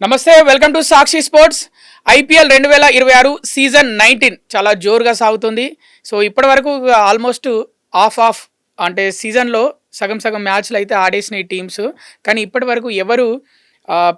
నమస్తే, welcome to Sakshi sports. IPL 2026 season 19 చాలా జోరుగా సాగుతుంది. సో ఇప్పటి వరకు ఆల్మోస్ట్ ఆఫ్ అంటే సీజన్లో సగం సగం మ్యాచ్లు అయితే ఆడేసినాయి టీమ్స్. కానీ ఇప్పటి వరకు ఎవరు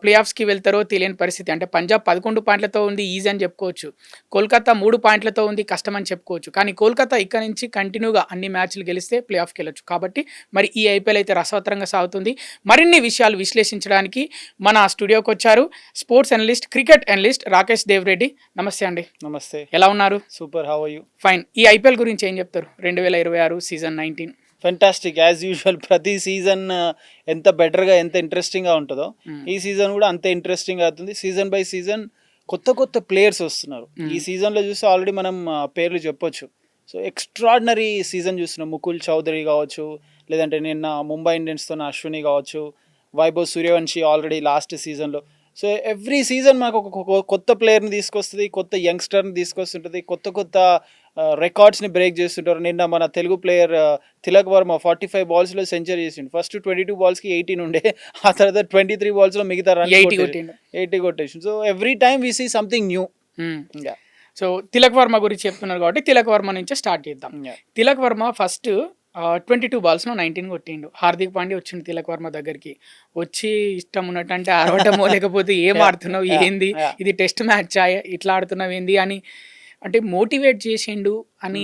ప్లే ఆఫ్స్కి వెళ్తారో తెలియని పరిస్థితి. అంటే పంజాబ్ 11 పాయింట్లతో ఉంది, ఈజీ అని చెప్పుకోవచ్చు. కోల్కతా 3 పాయింట్లతో ఉంది, కష్టం అని చెప్పుకోవచ్చు. కానీ కోల్కతా ఇక్కడ నుంచి కంటిన్యూగా అన్ని మ్యాచ్లు గెలిస్తే ప్లే ఆఫ్కి వెళ్ళొచ్చు. కాబట్టి మరి ఈ ఐపీఎల్ అయితే రసవత్తరంగా సాగుతుంది. మరిన్ని విషయాలు విశ్లేషించడానికి మన స్టూడియోకి వచ్చారు sports analyst, cricket analyst Rakesh Devareddy. నమస్తే అండి. నమస్తే. ఎలా ఉన్నారు? Super, how are you? Fine. ఈ ఐపీఎల్ గురించి ఏం చెప్తారు? 2026 సీజన్ 19. Fantastic, as usual. ప్రతి సీజన్ ఎంత బెటర్గా, ఎంత ఇంట్రెస్టింగ్గా ఉంటుందో ఈ సీజన్ కూడా అంతే ఇంట్రెస్టింగ్ అవుతుంది. సీజన్ బై సీజన్ కొత్త కొత్త ప్లేయర్స్ వస్తున్నారు. ఈ సీజన్లో చూస్తే ఆల్రెడీ మనం పేర్లు చెప్పొచ్చు. సో ఎక్స్ట్రాడినరీ సీజన్ చూస్తున్నాం. ముకుల్ చౌదరి కావచ్చు, లేదంటే నిన్న ముంబై ఇండియన్స్తో అశ్విని కావచ్చు, వైభవ్ సూర్యవంశీ ఆల్రెడీ లాస్ట్ సీజన్లో. సో ఎవ్రీ సీజన్ మాకు ఒక కొత్త ప్లేయర్ని తీసుకొస్తుంది, కొత్త యంగ్స్టర్ని తీసుకొస్తుంటుంది, కొత్త కొత్త రికార్డ్స్ని బ్రేక్ చేస్తుంటారు. నిన్న మన తెలుగు ప్లేయర్ తిలక్ వర్మ 45 బాల్స్లో సెంచరీ చేసిండు. ఫస్ట్ 22 బాల్స్కి 18 ఉండే, ఆ తర్వాత 23 బాల్స్లో మిగతా రన్ 80 కొట్టేసి. So every time we see something new. So Tilak Varma గురించి చెప్తున్నారు కాబట్టి తిలక్ వర్మ నుంచే స్టార్ట్ చేద్దాం. తిలక్ వర్మ ఫస్ట్ 22 బాల్స్లో 19 కొట్టిండు. హార్దిక్ పాండ్యా వచ్చిండు తిలక్ వర్మ దగ్గరికి. వచ్చి ఇష్టం ఉన్నట్టు అంటే అరవటమో లేకపోతే ఏం ఆడుతున్నావు, ఏంది ఇది టెస్ట్ మ్యాచ్ ఇట్లా ఆడుతున్నావు ఏంది అని అంటే మోటివేట్ చేసిండు అని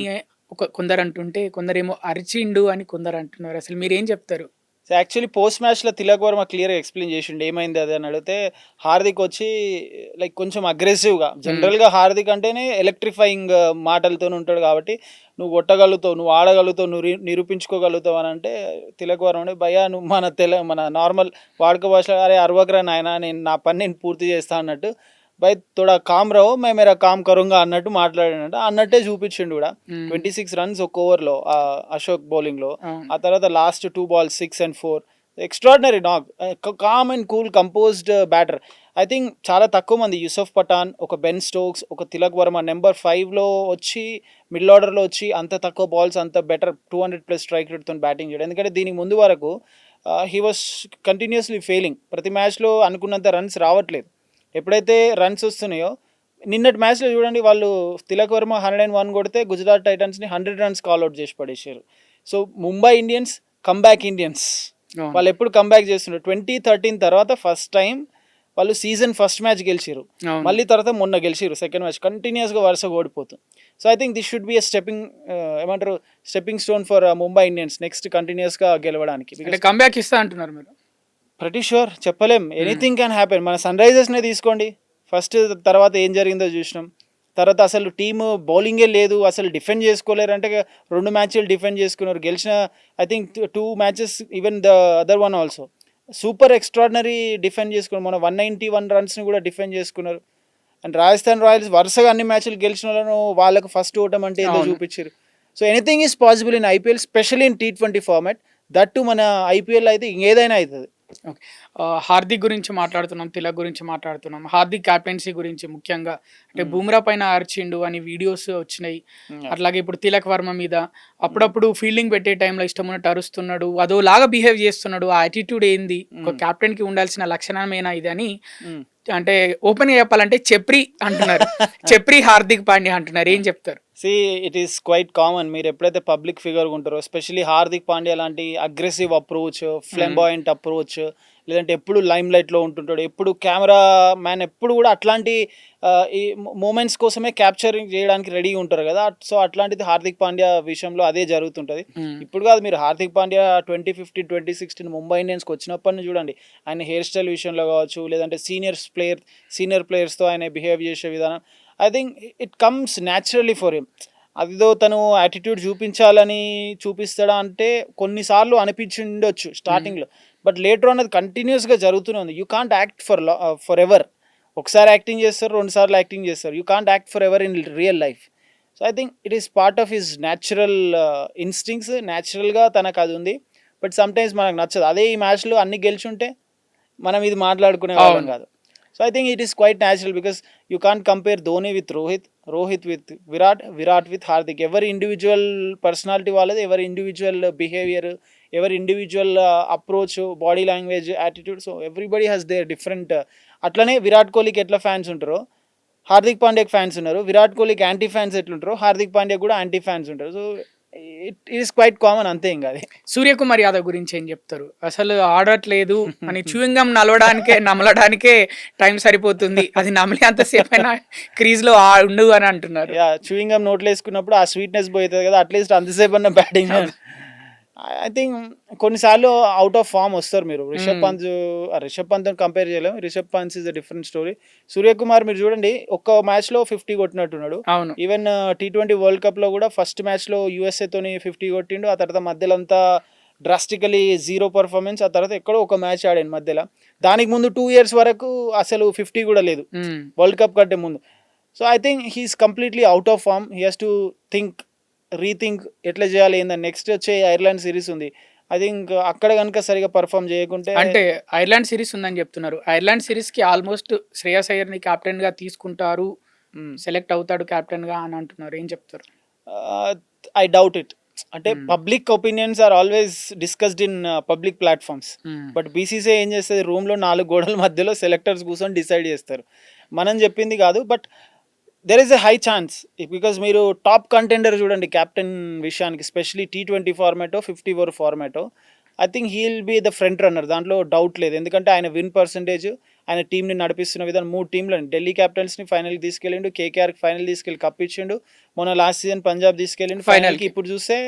కొందరు అంటుంటే, కొందరేమో అరిచిండు అని కొందరు అంటున్నారు. అసలు మీరేం చెప్తారు? సో యాక్చువల్లీ పోస్ట్ మ్యాచ్లో తిలక్ వర్మ క్లియర్గా ఎక్స్ప్లెయిన్ చేసిండు ఏమైంది అది అని అడిగితే, హార్దిక్ వచ్చి లైక్ కొంచెం అగ్రెసివ్గా, జనరల్గా హార్దిక్ అంటేనే ఎలక్ట్రిఫైయింగ్ మాటలతో ఉంటాడు కాబట్టి నువ్వు కొట్టగలుగుతావు, నువ్వు ఆడగలుగుతావు, నువ్వు నిరూపించుకోగలుగుతావు అని అంటే, తిలక్ వర్మ అంటే భయ్యా నువ్వు మన నార్మల్ వాడుక భాషలో అరే అరవకరా నాయన, నా పని నేను పూర్తి చేస్తా అన్నట్టు, by Toda com రహో May Mera com కరుంగా అన్నట్టు మాట్లాడినట్టు అన్నట్టే చూపించిండు కూడా. 26 రన్స్ ఒక ఓవర్లో అశోక్ బౌలింగ్లో. ఆ తర్వాత last 2 balls 6 and 4. Extraordinary knock, calm and cool composed batter. I think చాలా తక్కువ మంది, యూసఫ్ పఠాన్, ఒక బెన్ స్టోక్స్, ఒక తిలక్ వర్మ నెంబర్ 5లో వచ్చి మిడిల్ ఆర్డర్లో వచ్చి అంత తక్కువ బాల్స్ అంత బెటర్ 200+ స్ట్రైక్ రేట్తో బ్యాటింగ్ చేయడం. ఎందుకంటే దీనికి ముందు వరకు హీ వాస్ కంటిన్యూస్లీ ఫెయిలింగ్. ప్రతి మ్యాచ్లో అనుకున్నంత రన్స్ రావట్లేదు. ఎప్పుడైతే రన్స్ వస్తున్నాయో, నిన్నటి మ్యాచ్లో చూడండి, వాళ్ళు తిలక్ వర్మ 101 కొడితే గుజరాత్ టైటన్స్ని 100 runs కాల్అవుట్ చేసి పడేసారు. So Mumbai Indians comeback Indians, వాళ్ళు ఎప్పుడు కమ్బ్యాక్ చేస్తున్నారు. 2013 తర్వాత ఫస్ట్ టైం వాళ్ళు సీజన్ ఫస్ట్ మ్యాచ్ గెలిచారు, మళ్ళీ తర్వాత మొన్న గెలిచారు సెకండ్ మ్యాచ్. కంటిన్యూస్గా వరుసగా ఓడిపోతుంది. So I think this should be stepping stone for Mumbai Indians next కంటిన్యూస్గా గెలవడానికి. కంబ్యాక్ ఇస్తా అంటున్నారు మీరు? ప్రతి షూర్, చెప్పలేం, ఎనీథింగ్ క్యాన్ హ్యాపెన్. మన సన్ రైజర్స్నే తీసుకోండి, ఫస్ట్ తర్వాత ఏం జరిగిందో చూసినాం. తర్వాత అసలు టీము బౌలింగే లేదు, అసలు డిఫెండ్ చేసుకోలేరు. అంటే 2 మ్యాచ్లు డిఫెండ్ చేసుకున్నారు, గెలిచిన I think 2 matches, even the other one also super extraordinary defend చేసుకున్నారు. మన 191 runsని కూడా డిఫెండ్ చేసుకున్నారు. అండ్ రాజస్థాన్ రాయల్స్ వరుసగా అన్ని మ్యాచ్లు గెలిచిన వాళ్ళను వాళ్ళకు ఫస్ట్ ఓటం అంటే ఏదో చూపించారు. So anything is possible in IPL, specially in T20 format. That మన ఐపీఎల్ అయితే ఇంకేదైనా అవుతుంది. ఓకే, హార్దిక్ గురించి మాట్లాడుతున్నాం, తిలక్ గురించి మాట్లాడుతున్నాం. హార్దిక్ క్యాప్టెన్సీ గురించి ముఖ్యంగా అంటే బూమ్రా పైన అరిచిండు అని వీడియోస్ వచ్చినాయి. అట్లాగే ఇప్పుడు తిలక్ వర్మ మీద అప్పుడప్పుడు ఫీల్డింగ్ పెట్టే టైంలో ఇష్టం ఉన్నట్టు అరుస్తున్నాడు, అదోలాగా బిహేవ్ చేస్తున్నాడు. ఆ యాటిట్యూడ్ ఏంది? ఒక కెప్టెన్కి ఉండాల్సిన లక్షణమేనా ఇది అని అంటే ఓపెన్గా చెప్పాలంటే చెప్రీ అంటున్నారు. చెప్రీ హార్దిక్ పాండ్యా అంటున్నారు. ఏం చెప్తారు? See it is quite common. మీరు ఎప్పుడైతే పబ్లిక్ ఫిగర్గా ఉంటారో, ఎస్పెషలీ హార్దిక్ పాండ్యా లాంటి అగ్రెసివ్ అప్రోచ్, ఫ్లెంబాయింట్ అప్రోచ్, లేదంటే ఎప్పుడు లైమ్ లైట్లో ఉంటుంటాడు, ఎప్పుడు కెమెరా మ్యాన్ ఎప్పుడు కూడా అట్లాంటి ఈ మూమెంట్స్ కోసమే క్యాప్చరింగ్ చేయడానికి రెడీ ఉంటారు కదా. సో అట్లాంటిది హార్దిక్ పాండ్యా విషయంలో అదే జరుగుతుంటుంది. ఇప్పుడు కాదు, మీరు హార్దిక్ పాండ్యా 2015, 2016 ముంబై ఇండియన్స్కి వచ్చినప్పటి నుంచి చూడండి, ఆయన హెయిర్ స్టైల్ విషయంలో కావచ్చు, లేదంటే సీనియర్ ప్లేయర్స్తో ఆయన బిహేవ్ చేసే విధానం, I think it comes naturally for him. అదిదో తను యాటిట్యూడ్ చూపించాలని చూపిస్తాడా అంటే కొన్నిసార్లు అనిపించిండొచ్చు స్టార్టింగ్లో, బట్ లేటర్ ఆన్ అది కంటిన్యూస్గా జరుగుతూనే ఉంది. You can't act for ever. ఒకసారి యాక్టింగ్ చేస్తారు, 2 సార్లు యాక్టింగ్ చేస్తారు. You can't act for ever in real life. So I think it is part of his natural instincts. న్యాచురల్గా తనకు అది ఉంది. బట్ సమ్టైమ్స్ మనకు నచ్చదు. అదే ఈ మ్యాచ్లో అన్ని గెలిచి ఉంటే మనం ఇది మాట్లాడుకునే వాళ్ళం కాదు. So I think it is quite natural, because you can't compare Dhoni with Rohit with Virat with Hardik. ఎవరి ఇండివిజువల్ పర్సనాలిటీ వాళ్ళది, ఎవరి ఇండివిజువల్ బిహేవియర్, ఎవరి individual approach, body language, attitude. So everybody has their different. అట్లనే విరాట్ కోహ్లీకి ఎట్లా ఫ్యాన్స్ ఉంటారో హార్దిక్ పాండ్యాకి ఫ్యాన్స్ ఉన్నారు. విరాట్ కోహ్లీకి యాంటీ ఫ్యాన్స్ ఎట్లుంటారో హార్దిక్ పాండ్యా కూడా యాంటీ ఫ్యాన్స్ ఉంటారు. So it is quite common, అంతే ఇంకా అది. సూర్యకుమార్ యాదవ్ గురించి ఏం చెప్తారు? అసలు ఆడట్లేదు అని చూయింగం నమలడానికే టైం సరిపోతుంది, అది నమిలి అంతసేపు అయినా క్రీజ్ లో ఉండు అని అంటున్నారు. యా, చూయింగ్ గమ్ నోట్లో వేసుకున్నప్పుడు ఆ స్వీట్నెస్ పోతుంది కదా, అట్లీస్ట్ అంతసేపు అన్న బ్యాటింగ్. ఐ థింక్ కొన్నిసార్లు అవుట్ ఆఫ్ ఫామ్ వస్తారు మీరు. రిషబ్ పంత్ కంపేర్ చేయలేము. Rishabh Pant is a different story. Suryakumar మీరు చూడండి, ఒక్క మ్యాచ్ లో 50 కొట్టినట్టున్నాడు. అవును, ఈవెన్ T20 వరల్డ్ కప్ లో కూడా ఫస్ట్ మ్యాచ్ లో USA తోని 50 కొట్టిండు. ఆ తర్వాత మధ్యలో అంతా డ్రాస్టికలీ జీరో పర్ఫార్మెన్స్. ఆ తర్వాత ఎక్కడో ఒక మ్యాచ్ ఆడాను మధ్యలో. దానికి ముందు 2 years వరకు అసలు 50 కూడా లేదు వరల్డ్ కప్ కంటే ముందు. So I think he's completely out of form. He has to rethink ఎట్లా చేయాలి ఏందని. నెక్స్ట్ వచ్చే ఐర్లాండ్ సిరీస్ ఉంది. ఐ థింక్ అక్కడ కనుక సరిగా పర్ఫామ్ చేయకుంటే, అంటే ఐర్లాండ్ సిరీస్ ఉందని చెప్తున్నారు. ఐర్లాండ్ సిరీస్ కి ఆల్మోస్ట్ శ్రేయస్ అయ్యర్ ని కెప్టెన్ గా తీసుకుంటారు, సెలెక్ట్ అవుతాడు కెప్టెన్ గా అని అంటున్నారు. ఏం చెప్తారు? I doubt it. అంటే public opinions are always discussed in public platforms. But BCC ఏం చేస్తుంది, రూమ్ లో 4 గోడల మధ్యలో సెలెక్టర్స్ కూర్చొని డిసైడ్ చేస్తారు. మనం చెప్పింది కాదు. But there is a high chance, because మీరు టాప్ కంటెండర్ చూడండి క్యాప్టెన్ విషయానికి, స్పెషలీ T20 ఫార్మాటో 50 ఓవర్ ఫార్మాటో. I think he will be the front runner, దాంట్లో డౌట్ లేదు. ఎందుకంటే ఆయన విన్ పర్సంటేజ్, ఆయన టీంని నడిపిస్తున్న విధానం, 3 టీంలను ఢిల్లీ క్యాపిటల్స్ని ఫైనల్కి తీసుకెళ్ళిండు, KKRకి ఫైనల్ తీసుకెళ్ళి కప్ ఇచ్చిండు, మొన్న లాస్ట్ సీజన్ పంజాబ్ తీసుకెళ్ళిండు ఫైనల్కి. ఇప్పుడు చూస్తే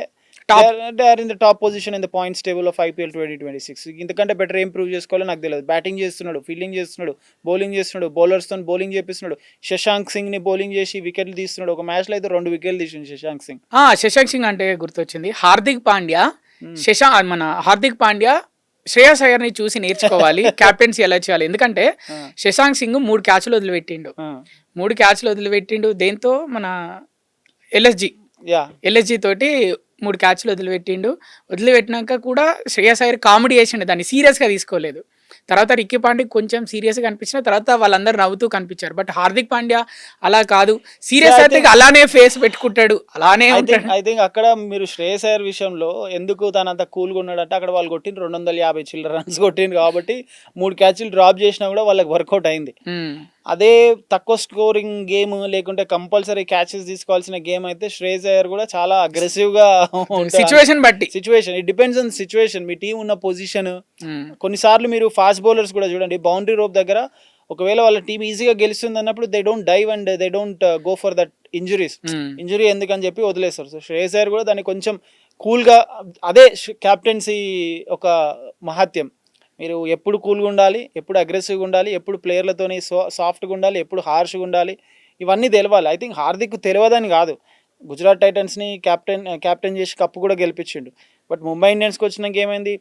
they are in the top position in the points table of IPL 2026. ఇంతకంటే బెటర్ ఏం ప్రూవ్ చేసుకోవాలో నాకు తెలియదు. బ్యాటింగ్ చేస్తున్నాడు, ఫీల్డింగ్ చేస్తున్నాడు, బౌలింగ్ చేస్తున్నాడు, బౌలర్స్తో బౌలింగ్ చేపిస్తున్నాడు. శశాంక్ సింగ్ని బౌలింగ్ చేసి వికెట్లు తీస్తున్నాడు. ఒక మ్యాచ్లో అయితే 2 వికెట్లు తీసిండు శశాంక్ సింగ్. శశాంక్ సింగ్ అంటే గుర్తొచ్చింది, హార్దిక్ పాండ్యా హార్దిక్ పాండ్యా శ్రేయస్ అయ్యర్ ని చూసి నేర్చుకోవాలి క్యాప్టెన్సీ ఎలా చేయాలి. ఎందుకంటే శశాంక్ సింగ్ 3 క్యాచ్లు వదిలిపెట్టిండు. దేంతో మన LSG తోటి 3 క్యాచ్లు వదిలిపెట్టినాక కూడా శ్రేయస్ అయ్యర్ కామెడీ చేసిండు, దాన్ని సీరియస్గా తీసుకోలేదు. తర్వాత రిక్కీ పాండ్యా కొంచెం సీరియస్గా కనిపించిన తర్వాత వాళ్ళందరూ నవ్వుతూ కనిపించారు. బట్ హార్దిక్ పాండ్యా అలా కాదు, సీరియస్ అయితే అలానే ఫేస్ పెట్టుకుంటాడు, అలానే. ఐ థింక్ అక్కడ మీరు శ్రేయస్ అయ్యర్ విషయంలో ఎందుకు తనంత కూల్గా ఉన్నాడంటే, అక్కడ వాళ్ళు కొట్టిన 250 చిల్లర రన్స్ కొట్టిండు కాబట్టి 3 క్యాచ్లు డ్రాప్ చేసినా కూడా వాళ్ళకి వర్కౌట్ అయింది. అదే తక్కువ స్కోరింగ్ గేమ్ లేకుంటే కంపల్సరీ క్యాచెస్ తీసుకోవాల్సిన గేమ్ అయితే శ్రేయస్ అయ్యర్ కూడా చాలా అగ్రెసివ్ గా situation it depends on situation, me team ఉన్న పొజిషన్. కొన్నిసార్లు మీరు ఫాస్ట్ బౌలర్స్ కూడా చూడండి, బౌండరీ రోప్ దగ్గర ఒకవేళ వాళ్ళ టీం ఈజీగా గెలుస్తుంది అన్నప్పుడు they don't dive and they don't go for that injury ఎందుకని చెప్పి వదిలేస్తారు. సో శ్రేయస్ అయ్యర్ కూడా దాన్ని కొంచెం కూల్గా, అదే క్యాప్టెన్సీ ఒక మహత్యం. మీరు ఎప్పుడు కూల్గా ఉండాలి, ఎప్పుడు అగ్రెసివ్గా ఉండాలి, ఎప్పుడు ప్లేయర్లతోని సాఫ్ట్గా ఉండాలి, ఎప్పుడు హార్ష్గా ఉండాలి, ఇవన్నీ తెలవాలి. ఐ థింక్ హార్దిక్ తెలియదని కాదు, గుజరాత్ టైటన్స్ని క్యాప్టెన్ చేసి కప్పు కూడా గెలిపించిండు. బట్ ముంబై ఇండియన్స్కి వచ్చినాక ఏమైంది,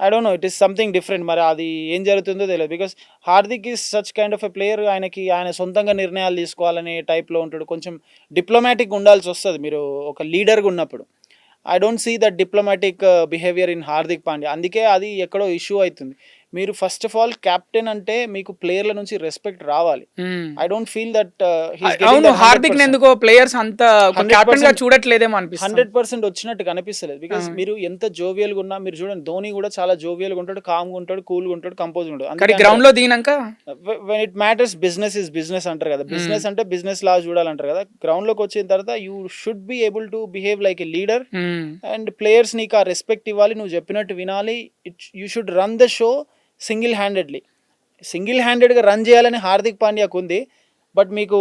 I don't no, it is something different. మరి అది ఏం జరుగుతుందో తెలియదు. Because Hardik is such kind of a player, ఆయన సొంతంగా నిర్ణయాలు తీసుకోవాలనే టైప్లో ఉంటాడు. కొంచెం డిప్లొమాటిక్ ఉండాల్సి వస్తుంది మీరు ఒక లీడర్గా ఉన్నప్పుడు. I don't see that diplomatic behaviour in Hardik Pandya. అందుకే అది ఎక్కడో ఇష్యూ అవుతుంది. మీరు ఫస్ట్ ఆఫ్ ఆల్ కెప్టెన్ అంటే మీకు ప్లేయర్ల నుంచి రెస్పెక్ట్ రావాలి. I don't feel that Hardik ఎందుకో ప్లేయర్స్ అంత కెప్టెన్ గా చూడట్లేదేమో అనిపిస్తుంది. 100% వచ్చినట్టు కనిపిస్తలేదు. బికాస్ మీరు ఎంత జోవియల్ గా ఉన్నా, మీరు చూడండి ధోని కూడా చాలా జోవియల్ గా ఉంటాడు, కామ్ గా ఉంటాడు, కూల్ గా ఉంటాడు, కంపోజ్ ఉంటాడు. గ్రౌండ్ లో దిగినాక when it matters business is business అంటారు కదా, బిజినెస్ అంటే బిజినెస్ లా చూడాలంటారు కదా. గ్రౌండ్ లోకి వచ్చిన తర్వాత you should be able to behave like a leader and players నీకు ఆ రెస్పెక్ట్ ఇవ్వాలి, నువ్వు చెప్పినట్టు వినాలి. You should run the show single హ్యాండెడ్గా రన్ చేయాలని హార్దిక్ పాండ్యాకు ఉంది. బట్ మీకు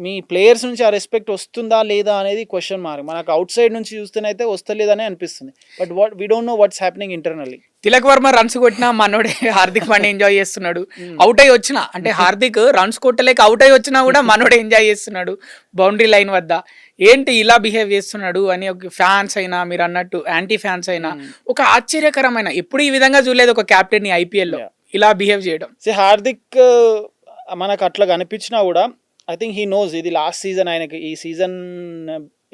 మీ ప్లేయర్స్ నుంచి ఆ రెస్పెక్ట్ వస్తుందా లేదా అనేది క్వశ్చన్ మార్క్. మనకు అవుట్ సైడ్ నుంచి చూస్తేనైతే వస్తలేదని అనిపిస్తుంది. But we don't know what's happening internally. Tilak Varma runs కొట్టినా మనోడే హార్దిక్ పాండ్యా ఎంజాయ్ చేస్తున్నాడు. అవుట్ అయ్యి వచ్చినా అంటే హార్దిక్ రన్స్ కొట్టలేక అవుట్ అయ్యి వచ్చినా కూడా మనోడే ఎంజాయ్ చేస్తున్నాడు బౌండరీ లైన్ వద్ద. ఏంటి ఇలా బిహేవ్ చేస్తున్నాడు అని ఒక ఫ్యాన్స్ అయినా, మీరు అన్నట్టు యాంటీ ఫ్యాన్స్ అయినా ఒక ఆశ్చర్యకరమైన, ఎప్పుడు ఈ విధంగా చూడలేదు ఒక కెప్టెన్ ని IPL లో ఇలా బిహేవ్ చేయడం. హార్దిక్ మనకు అట్లా కనిపించినా కూడా ఐ థింక్ హీ నోస్ ఇది లాస్ట్ సీజన్, ఆయనకి ఈ సీజన్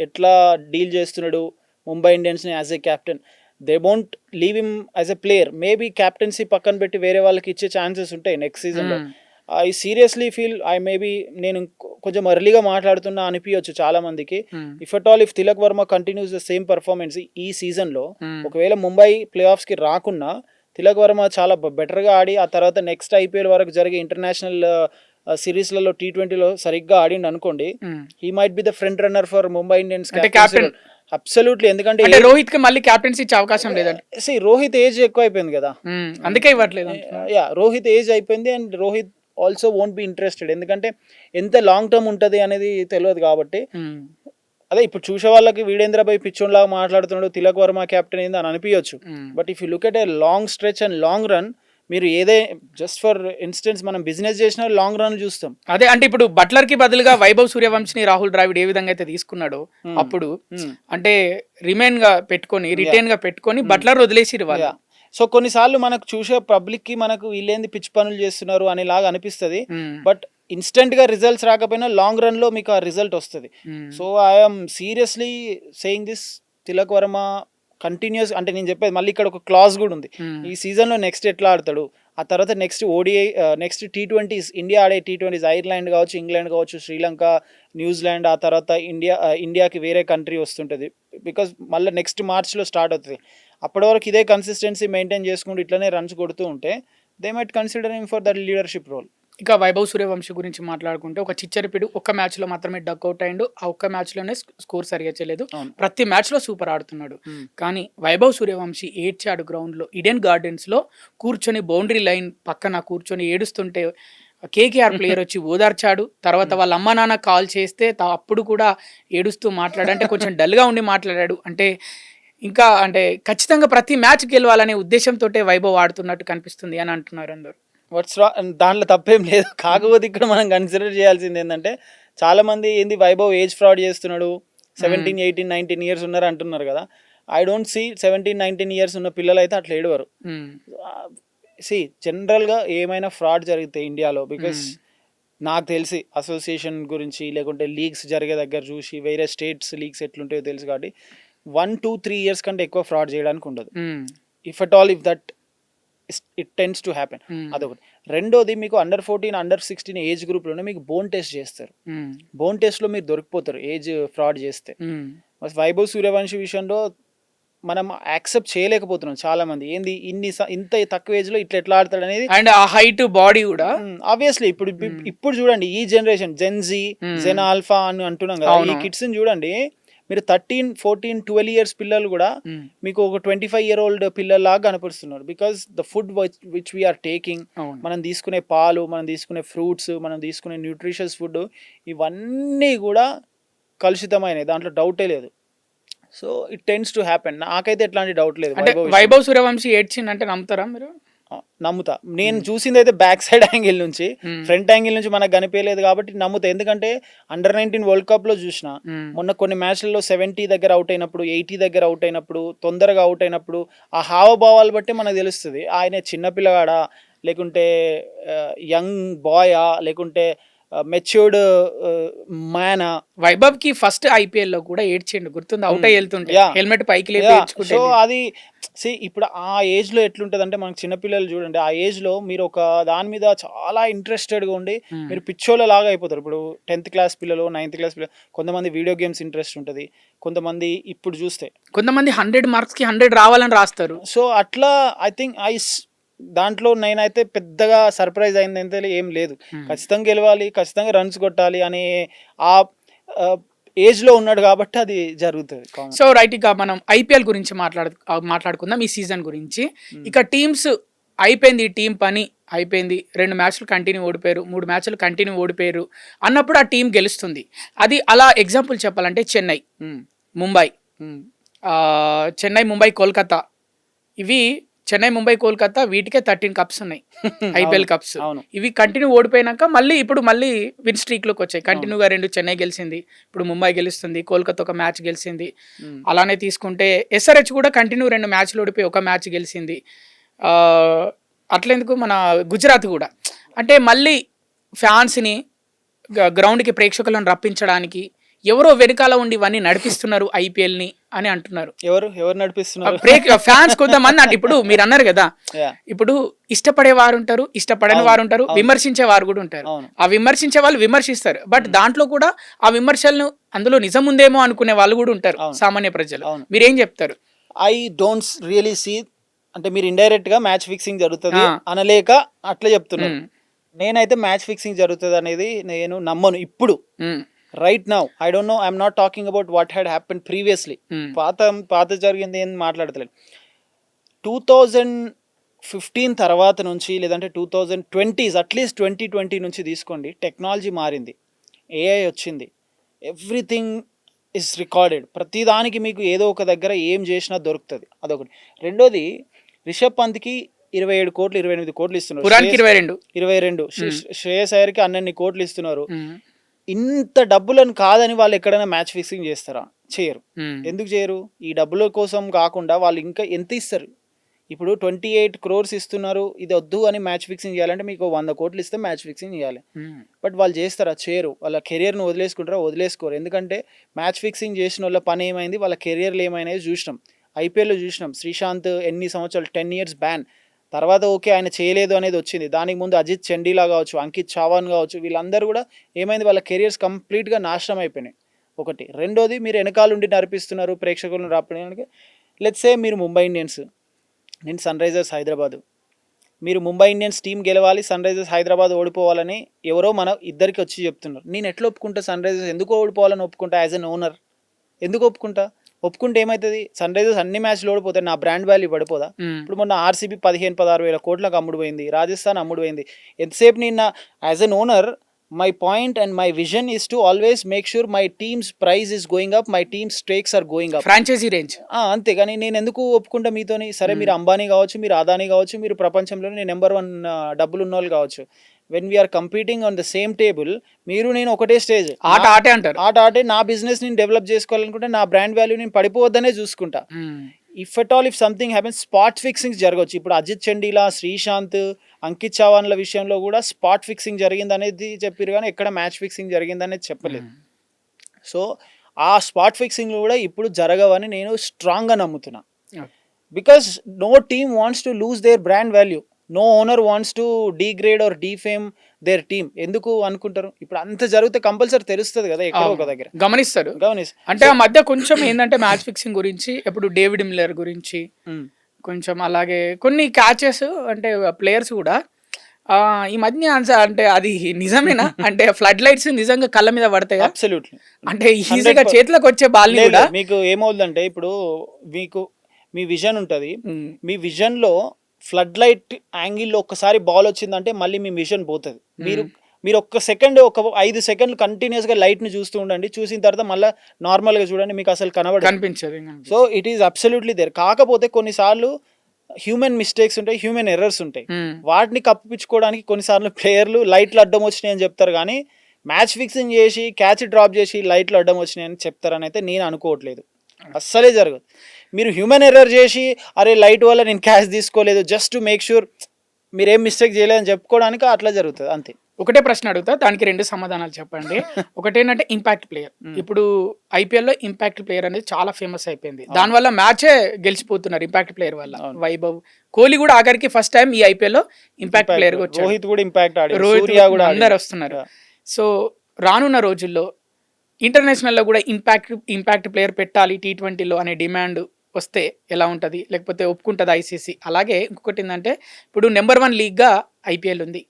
ఎట్లా డీల్ చేస్తున్నాడు ముంబై ఇండియన్స్ని as a captain. They won't leave him as a player. Maybe captaincy పక్కన పెట్టి వేరే వాళ్ళకి ఇచ్చే ఛాన్సెస్ ఉంటాయి నెక్స్ట్ సీజన్లో. ఐ సీరియస్లీ ఫీల్ మేబీ నేను కొంచెం ఎర్లీగా మాట్లాడుతున్నా అనిపించచ్చు చాలా మందికి. If at all if Tilak Varma continuous the same performance ఈ సీజన్లో, ఒకవేళ ముంబై ప్లే ఆఫ్స్కి రాకున్నా తిలక్ వర్మ చాలా బెటర్గా ఆడి ఆ తర్వాత నెక్స్ట్ ఐపీఎల్ వరకు జరిగే ఇంటర్నేషనల్ సిరీస్లలో T20లో సరిగ్గా ఆడిండు అనుకోండి, he might be the front runner for Mumbai Indians captain. Absolutely. ఎందుకంటే రోహిత్ కి మళ్ళీ కెప్టెన్సీ ఇచ్చే అవకాశం లేదండి. రోహిత్ ఏజ్ ఎక్కువ అయిపోయింది కదా, అందుకే ఇవ్వట్లేదు. రోహిత్ ఏజ్ అయిపోయింది and Rohit also won't be interested, ఎందుకంటే ఎంత లాంగ్ టర్మ్ ఉంటుంది అనేది తెలియదు కాబట్టి. అదే ఇప్పుడు చూసే వాళ్ళకి వీడేంద్రబాయ్ పిచ్చోన్ లాగా మాట్లాడుతున్నాడు, తిలక్ వర్మ కెప్టెన్ ఏంది అని అనిపించచ్చు. But if you look at a long stretch and long run, మీరు ఏదే జస్ట్ ఫర్ ఇన్స్టెన్స్ మనం బిజినెస్ చేసిన లాంగ్ రన్ చూస్తాం. అదే అంటే ఇప్పుడు బట్లర్ కి బదులుగా వైభవ్ సూర్యవంశిని రాహుల్ ద్రావిడ్ ఏ విధంగా అయితే తీసుకున్నాడో అప్పుడు అంటే రిమైన్ గా పెట్టుకొని రిటైన్ గా పెట్టుకొని బట్లర్ వదిలేసిరు వాళ్ళు. సో కొన్నిసార్లు మనకు చూసే పబ్లిక్ కి మనకు వీళ్ళేంది పిచ్చి పనులు చేస్తున్నారు అనేలాగా అనిపిస్తుంది. బట్ ఇన్స్టెంట్ గా రిజల్ట్స్ రాకపోయినా లాంగ్ రన్ లో మీకు ఆ రిజల్ట్ వస్తుంది. So I'm seriously saying this, Tilak Varma continuous అంటే నేను చెప్పేది మళ్ళీ ఇక్కడ ఒక క్లాజ్ కూడా ఉంది. ఈ సీజన్లో నెక్స్ట్ ఎట్లా ఆడతాడు, ఆ తర్వాత next ODI, next T20s, India ఆడే T20s, ఐర్లాండ్ కావచ్చు, ఇంగ్లాండ్ కావచ్చు, శ్రీలంక, న్యూజిలాండ్, ఆ తర్వాత ఇండియాకి వేరే కంట్రీ వస్తుంటుంది. బికాజ్ మళ్ళీ నెక్స్ట్ మార్చ్లో స్టార్ట్ అవుతుంది. అప్పటి వరకు ఇదే కన్సిస్టెన్సీ మెయింటైన్ చేసుకుంటూ ఇట్లనే రన్స్ కొడుతూ ఉంటే they might consider him for that leadership role. ఇక వైభవ్ సూర్యవంశి గురించి మాట్లాడుకుంటే ఒక చిచ్చరిపిడు ఒక్క మ్యాచ్లో మాత్రమే డక్అవుట్ అయ్యిండు. ఆ ఒక్క మ్యాచ్లోనే స్కోర్ సరిగా చేయలేదు. ప్రతి మ్యాచ్లో సూపర్ ఆడుతున్నాడు. కానీ వైభవ్ సూర్యవంశి ఏడ్చాడు గ్రౌండ్లో, ఈడెన్ గార్డెన్స్లో కూర్చొని బౌండరీ లైన్ పక్కన కూర్చొని ఏడుస్తుంటే KKR ప్లేయర్ వచ్చి ఓదార్చాడు. తర్వాత వాళ్ళ అమ్మ నాన్న కాల్ చేస్తే అప్పుడు కూడా ఏడుస్తూ మాట్లాడంటే కొంచెం డల్గా ఉండి మాట్లాడాడు. అంటే ఇంకా అంటే ఖచ్చితంగా ప్రతి మ్యాచ్ గెలవాలనే ఉద్దేశంతో వైభవ్ ఆడుతున్నట్టు కనిపిస్తుంది అని అంటున్నారు అందరు. దాంట్లో తప్పేం లేదు. కాకపోతే ఇక్కడ మనం కన్సిడర్ చేయాల్సింది ఏంటంటే చాలా మంది ఏంది వైభవ్ ఏజ్ ఫ్రాడ్ చేస్తున్నాడు, 17, 18, 19 ఇయర్స్ ఉన్నారు అంటున్నారు కదా. ఐ డోంట్ సీ 17, 19 ఇయర్స్ ఉన్న పిల్లలు అయితే అట్లా ఏడవరు. జనరల్గా ఏమైనా ఫ్రాడ్ జరిగితే ఇండియాలో, బికాస్ నాకు తెలిసి అసోసియేషన్ గురించి లేకుంటే లీగ్స్ జరిగే దగ్గర చూసి వేరే స్టేట్స్ లీగ్స్ ఎట్లుంటాయో తెలుసు కాబట్టి 1, 2, 3 ఇయర్స్ కంటే ఎక్కువ ఫ్రాడ్ చేయడానికి ఉండదు. If at all if that it tends to happen. అదొకటి. రెండోది, మీకు అండర్ 14, అండర్ 16 ఏజ్ గ్రూప్లోనే మీకు బోన్ టెస్ట్ చేస్తారు. బోన్ టెస్ట్లో మీరు దొరికిపోతారు ఏజ్ ఫ్రాడ్ చేస్తే. వైభవ్ సూర్యవంశి విషయంలో మనం యాక్సెప్ట్ చేయలేకపోతున్నాం చాలా మంది. ఏంది ఇంత తక్కువ ఏజ్ లో ఇట్లా ఎట్లా ఆడతాడు అనేది, అండ్ ఆ హైట్ బాడీ కూడా ఆబ్వియస్లీ. ఇప్పుడు చూడండి ఈ జనరేషన్ జెన్జీ, జెన్ ఆల్ఫా అని అంటున్నాం కదా, ఈ కిడ్స్ ని చూడండి. మీరు 13, 14, 12 ఇయర్స్ పిల్లలు కూడా మీకు ఒక 25-year-old పిల్లల్లాగా కనపరుస్తున్నారు. Because the food which we are taking, మనం తీసుకునే పాలు, మనం తీసుకునే ఫ్రూట్స్, మనం తీసుకునే న్యూట్రిషియస్ ఫుడ్, ఇవన్నీ కూడా కలుషితమైనవి, దాంట్లో డౌటే లేదు. So it tends to happen. నాకైతే ఎట్లాంటి డౌట్ లేదు. వైభవ్ సూర్యవంశి ఏడ్చిందంటే నమ్ముతారా మీరు? నమ్ముతా. నేను చూసింది అయితే బ్యాక్ సైడ్ యాంగిల్ నుంచి, ఫ్రంట్ యాంగిల్ నుంచి మనకు కనిపించలేదు కాబట్టి నమ్ముతా. ఎందుకంటే అండర్ 19 వరల్డ్ కప్ లో చూసిన మొన్న కొన్ని మ్యాచ్లలో 70 దగ్గర అవుట్ అయినప్పుడు, 80 దగ్గర అవుట్ అయినప్పుడు, తొందరగా అవుట్ అయినప్పుడు ఆ హావభావాలు బట్టి మనకు తెలుస్తుంది ఆయన చిన్నపిల్లగాడా, లేకుంటే యంగ్ బాయా, లేకుంటే మెచ్యూర్డ్ మ్యాన్. వైభవ్ కి ఫస్ట్ IPL లో కూడా ఏడ్చిండు, గుర్తుంది? అవుట్ అయ్యి వెళ్తుంటే హెల్మెట్ పైకి లేపి. సో అది ఇప్పుడు ఆ ఏజ్ లో ఎట్లుంటది అంటే, మనకు చిన్నపిల్లలు చూడండి, ఆ ఏజ్ లో మీరు ఒక దాని మీద చాలా ఇంట్రెస్టెడ్ గా ఉండి మీరు పిచ్చోళ్ళ లాగా అయిపోతారు. ఇప్పుడు 10th క్లాస్ పిల్లలు, 9th క్లాస్ పిల్లలు, కొంతమంది వీడియో గేమ్స్ ఇంట్రెస్ట్ ఉంటుంది, కొంతమంది ఇప్పుడు చూస్తే కొంతమంది 100 marks కి 100 రావాలని రాస్తారు. సో అట్లా ఐ థింక్ దాంట్లో నేనైతే పెద్దగా సర్ప్రైజ్ అయింది అయితే ఏం లేదు. ఖచ్చితంగా గెలవాలి, ఖచ్చితంగా రన్స్ కొట్టాలి అనే ఆ ఏజ్ లో ఉన్నాడు కాబట్టి అది జరుగుతుంది. సో రైట్, ఇక మనం IPL గురించి మాట్లాడుకుందాం, ఈ సీజన్ గురించి. ఇక టీమ్స్ అయిపోయింది, టీం పని అయిపోయింది, 2 మ్యాచ్లు కంటిన్యూ ఓడిపోయారు, 3 మ్యాచ్లు కంటిన్యూ ఓడిపోయారు అన్నప్పుడు ఆ టీం గెలుస్తుంది. అది అలా ఎగ్జాంపుల్ చెప్పాలంటే చెన్నై, ముంబై, చెన్నై, ముంబై, కోల్కతా, ఇవి చెన్నై, ముంబై, కోల్కతా, వీటికే 13 కప్స్ ఉన్నాయి, IPL కప్స్. ఇవి కంటిన్యూ ఓడిపోయినాక మళ్ళీ విన్ స్ట్రీక్ లోకి వచ్చాయి. కంటిన్యూగా 2 చెన్నై గెలిచింది, ఇప్పుడు ముంబై గెలుస్తుంది, కోల్కతా ఒక మ్యాచ్ గెలిచింది. అలానే తీసుకుంటే SRH కూడా కంటిన్యూ 2 మ్యాచ్లు ఓడిపోయి 1 మ్యాచ్ గెలిచింది. అట్లెందుకు మన గుజరాత్ కూడా. అంటే మళ్ళీ ఫ్యాన్స్ని గ్రౌండ్కి, ప్రేక్షకులను రప్పించడానికి ఎవరో వెనకాల ఉండి ఇవన్నీ నడిపిస్తున్నారు ఐపీఎల్ ని అని అంటున్నారు. ఎవరు నడిపిస్తున్నారు? ఫ్యాన్స్ కొంతమంది అంటే ఇప్పుడు మీరు అన్నారు కదా, Yeah. ఇప్పుడు ఇష్టపడే వారు ఉంటారు, ఇష్టపడని వారు ఉంటారు, విమర్శించే వారు కూడా ఉంటారు. అవును. ఆ విమర్శించే వాళ్ళు విమర్శిస్తారు, బట్ దాంట్లో కూడా ఆ విమర్శలను అందులో నిజం ఉందేమో అనుకునే వాళ్ళు కూడా ఉంటారు, సామాన్య ప్రజలు. మీరేం చెప్తారు? ఐ డోంట్ రియలీ సీ, అంటే మీరు ఇండైరెక్ట్ గా మ్యాచ్ ఫిక్సింగ్ జరుగుతుంది అనలేక అట్లా చెప్తున్నారు. నేనైతే మ్యాచ్ ఫిక్సింగ్ జరుగుతుంది అనేది నేను నమ్మను ఇప్పుడు. Right now I don't no, I'm not talking about what had happen previously. పాత జరిగింది ఏం మాట్లాడతలేదు. 2015 తర్వాత నుంచి లేదంటే 2020s అట్లీస్ట్ 2020 నుంచి తీసుకోండి, టెక్నాలజీ మారింది, ఏఐ వచ్చింది, ఎవ్రీథింగ్ ఇస్ రికార్డెడ్. ప్రతిదానికి మీకు ఏదో ఒక దగ్గర ఏం చేసినా దొరుకుతుంది, అదొకటి. రెండోది, రిషబ్ పంత్కి 27 కోట్లు 28 కోట్లు ఇస్తున్నారు, 22. శ్రేయస్ అయ్యర్కి అన్నన్ని కోట్లు ఇస్తున్నారు. ఇంత డబ్బులను కాదని వాళ్ళు ఎక్కడైనా మ్యాచ్ ఫిక్సింగ్ చేస్తారా? చేయరు. ఎందుకు చేయరు? ఈ డబ్బుల కోసం కాకుండా వాళ్ళు ఇంకా ఎంత ఇస్తారు? ఇప్పుడు 28 crores ఇస్తున్నారు, ఇది వద్దు అని మ్యాచ్ ఫిక్సింగ్ చేయాలంటే మీకు 100 కోట్లు ఇస్తే మ్యాచ్ ఫిక్సింగ్ చేయాలి. బట్ వాళ్ళు చేస్తారా? చేయరు. వాళ్ళ కెరియర్ను వదిలేసుకుంటారా? వదిలేసుకోరు. ఎందుకంటే మ్యాచ్ ఫిక్సింగ్ చేసిన వాళ్ళ పని ఏమైంది, వాళ్ళ కెరియర్లు ఏమైనా చూసినాం, ఐపీఎల్లో చూసినాం. శ్రీశాంత్ ఎన్ని సంవత్సరాలు, 10 years బ్యాన్. తర్వాత ఓకే ఆయన చేయలేదు అనేది వచ్చింది. దానికి ముందు అజిత్ చండీలా కావచ్చు, అంకిత్ చావాన్ కావచ్చు, వీళ్ళందరూ కూడా ఏమైంది, వాళ్ళ కెరియర్స్ కంప్లీట్గా నాశనం అయిపోయినాయి. ఒకటి. రెండోది, మీరు వెనకాలండి నడిపిస్తున్నారు ప్రేక్షకులను రాపడానికి. లెట్స్ సే మీరు ముంబై ఇండియన్స్, నేను సన్ రైజర్స్ హైదరాబాద్, మీరు ముంబై ఇండియన్స్ టీం గెలవాలి, సన్ రైజర్స్ హైదరాబాద్ ఓడిపోవాలని ఎవరో మన ఇద్దరికి వచ్చి చెప్తున్నారు. నేను ఎట్లా ఒప్పుకుంటా? సన్ రైజర్స్ ఎందుకు ఓడిపోవాలని ఒప్పుకుంటా? యాజ్ అన్ ఓనర్ ఎందుకు ఒప్పుకుంటా? ఒప్పుకుంటే ఏమవుతుంది? సన్ రైజర్స్ అన్ని మ్యాచ్లు ఓడిపోతాయి, నా బ్రాండ్ వాల్యూ పడిపోదా? ఇప్పుడు మొన్న ఆర్సీబీ 15-16 వేల కోట్లకు అమ్ముడు పోయింది, రాజస్థాన్ అమ్ముడు పోయింది. ఎంతసేపు నేను as an owner, my point and my vision is to always make sure my team's price is going up, my team's stakes are going up, franchise range. అంతే. కానీ నేను ఎందుకు ఒప్పుకుంటా మీతోని? సరే మీరు అంబానీ కావచ్చు, మీరు అదానీ కావచ్చు, మీరు ప్రపంచంలోనే నెంబర్ 1 డబ్బులు ఉన్న వాళ్ళు కావచ్చు. When we're competing on the same table, మీరు నేను ఒకటే స్టేజ్, ఆటే అంటారు. ఆటే. నా బిజినెస్ నేను డెవలప్ చేసుకోవాలనుకుంటే నా బ్రాండ్ వాల్యూ నేను పడిపోవద్దనే చూసుకుంటా. If at all if something happens, spot fixings జరగవచ్చు. ఇప్పుడు అజిత్ చండీలా, శ్రీశాంత్, అంకిత్ చవాన్ల విషయంలో కూడా స్పాట్ ఫిక్సింగ్ జరిగింది అనేది చెప్పారు, కానీ ఎక్కడ మ్యాచ్ ఫిక్సింగ్ జరిగింది అనేది చెప్పలేదు. సో ఆ స్పాట్ ఫిక్సింగ్లు కూడా ఇప్పుడు జరగవని నేను స్ట్రాంగ్గా నమ్ముతున్నా. Because no team wants to lose their brand value, no owner wants to degrade or defame their team. ఎందుకు అనుకుంటారు? ఇప్పుడు అంత జరిగితే కంపల్సరీ తెలుస్తుంది కదా, ఎక్కడో ఒక దగ్గర గమనిస్తారు. అంటే ఆ మధ్య కొంచెం ఏంటంటే మ్యాచ్ ఫిక్సింగ్ గురించి, ఇప్పుడు డేవిడ్ మిల్లర్ గురించి కొంచెం, అలాగే కొన్ని క్యాచెస్ అంటే ప్లేయర్స్ కూడా ఈ మధ్య అంటే అది నిజమేనా? అంటే ఫ్లడ్ లైట్స్ నిజంగా కళ్ళ మీద పడతాయి? అబ్సల్యూట్లీ. అంటే ఈజీగా చేతిలోకి వచ్చే బాల్ కూడా మీకు ఏమవుతుందంటే, ఇప్పుడు మీకు మీ విజన్ ఉంటుంది, మీ విజన్ లో ఫ్లడ్ లైట్ యాంగిల్లో ఒక్కసారి బాల్ వచ్చిందంటే మళ్ళీ మీ విజన్ పోతుంది. మీరు ఒక్క సెకండ్, ఒక 5 సెకండ్లు కంటిన్యూస్గా లైట్ని చూస్తూ ఉండండి, చూసిన తర్వాత మళ్ళీ నార్మల్గా చూడండి, మీకు అసలు కనిపించదు. So it is absolutely there. కాకపోతే కొన్నిసార్లు హ్యూమన్ మిస్టేక్స్ ఉంటాయి, హ్యూమన్ ఎర్రర్స్ ఉంటాయి. వాటిని కప్పించుకోవడానికి కొన్నిసార్లు ప్లేయర్లు లైట్లు అడ్డం వచ్చినాయి అని చెప్తారు, కానీ మ్యాచ్ ఫిక్సింగ్ చేసి క్యాచ్ డ్రాప్ చేసి లైట్లు అడ్డం వచ్చినాయి అని చెప్తారని అయితే నేను అనుకోవట్లేదు. అస్సలే జరగదు. మీరు హ్యూమన్ ఎర్రర్ చేసి అరే లైట్ వల్ల నేను క్యాచ్ తీసుకోలేదు, జస్ట్ టు మేక్ షూర్ మీరేం మిస్టేక్ చేయలేదని చెప్పుకోవడానికి అట్లా జరుగుతుంది, అంతే. ఒకటే ప్రశ్న అడుగుతా, దానికి 2 సమాధానాలు చెప్పండి. ఒకటేంటంటే ఇంపాక్ట్ ప్లేయర్. ఇప్పుడు ఐపీఎల్లో ఇంపాక్ట్ ప్లేయర్ అనేది చాలా ఫేమస్ అయిపోయింది, దానివల్ల మ్యాచే గెలిచిపోతున్నారు ఇంపాక్ట్ ప్లేయర్ వల్ల. వైభవ్, కోహ్లీ కూడా ఆఖరికి ఫస్ట్ టైం ఈ ఐపీఎల్లో ఇంపాక్ట్ ప్లేయర్ గా వచ్చాడు. రోహిత్ కూడా ఇంపాక్ట్ ఆడాడు, సూర్య కూడా అందరు వస్తున్నారు. సో రానున్న రోజుల్లో ఇంటర్నేషనల్లో కూడా ఇంపాక్ట్ ప్లేయర్ పెట్టాలి T20లో అనే డిమాండ్ వస్తే ఎలా ఉంటుంది? లేకపోతే ఒప్పుకుంటుంది ఐసీసీ? అలాగే ఇంకొకటి ఏంటంటే, ఇప్పుడు నెంబర్ 1 లీగ్గా ఐపీఎల్ ఉంది,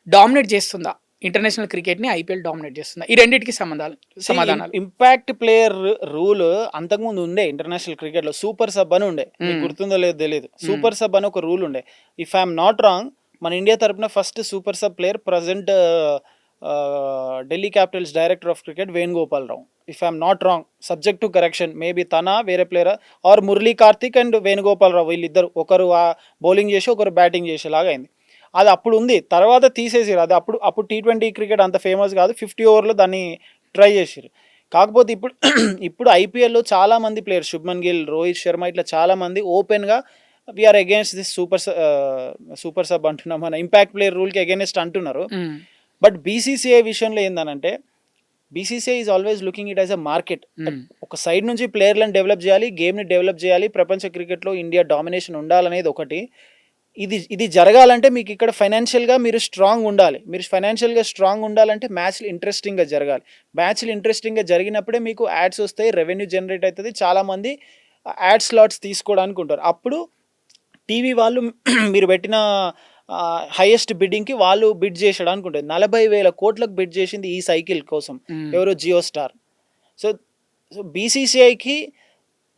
డామినేట్ చేస్తుందా ఇంటర్నేషనల్ క్రికెట్ని? ఐపీఎల్ డామినేట్ చేస్తుందా? ఈ రెండింటికి సమాధానాలు. ఇంపాక్ట్ ప్లేయర్ రూల్ అంతకుముందు ఉండే ఇంటర్నేషనల్ క్రికెట్లో, సూపర్ సబ్ అని ఉండే, మీకు గుర్తుందో లేదో తెలియదు. సూపర్ సబ్ అని ఒక రూల్ ఉండే. ఇఫ్ ఐఎమ్ నాట్ రాంగ్, మన ఇండియా తరపున first super sub player present Delhi Capitals director of cricket Venugopal Rao. If I'm not wrong, subject to correction, maybe తన వేరే player or Murali Kartik and Venugopal Rao, వీళ్ళిద్దరు ఒకరు బౌలింగ్ చేసి ఒకరు బ్యాటింగ్ చేసేలాగా అయింది. అది అప్పుడు ఉంది, తర్వాత తీసేసారు. అది అప్పుడు T20 క్రికెట్ అంత ఫేమస్ కాదు, 50 ఓవర్లో దాన్ని ట్రై చేసారు. కాకపోతే ఇప్పుడు ఐపీఎల్లో చాలామంది ప్లేయర్స్, శుభ్మన్ గిల్, రోహిత్ శర్మ, ఇట్లా చాలామంది ఓపెన్గా we are against this super sub అంటున్నాం, మన ఇంపాక్ట్ ప్లేయర్ రూల్కి అగేన్స్ట్ అంటున్నారు. బట్ బీసీసీఐ విషయంలో ఏందనంటే, BCCI is always looking it as a market. ఒక సైడ్ నుంచి ప్లేయర్లను డెవలప్ చేయాలి, గేమ్ని డెవలప్ చేయాలి, ప్రపంచ క్రికెట్లో ఇండియా డామినేషన్ ఉండాలనేది ఒకటి. ఇది జరగాలంటే మీకు ఇక్కడ ఫైనాన్షియల్గా మీరు స్ట్రాంగ్ ఉండాలి. మీరు ఫైనాన్షియల్గా స్ట్రాంగ్ ఉండాలంటే మ్యాచ్లు ఇంట్రెస్టింగ్గా జరగాలి. మ్యాచ్లు ఇంట్రెస్టింగ్గా జరిగినప్పుడే మీకు యాడ్స్ వస్తాయి, రెవెన్యూ జనరేట్ అవుతుంది, చాలామంది యాడ్ స్లాట్స్ తీసుకోవడానికి ఉంటారు. అప్పుడు టీవీ వాళ్ళు మీరు పెట్టిన హైయెస్ట్ బిడ్డింగ్కి వాళ్ళు బిడ్ చేసేయడానికి ఉంటుంది. 40,000 కోట్లకు బిడ్ చేసింది ఈ సైకిల్ కోసం ఎవరో జియో స్టార్. సో బీసీసీఐకి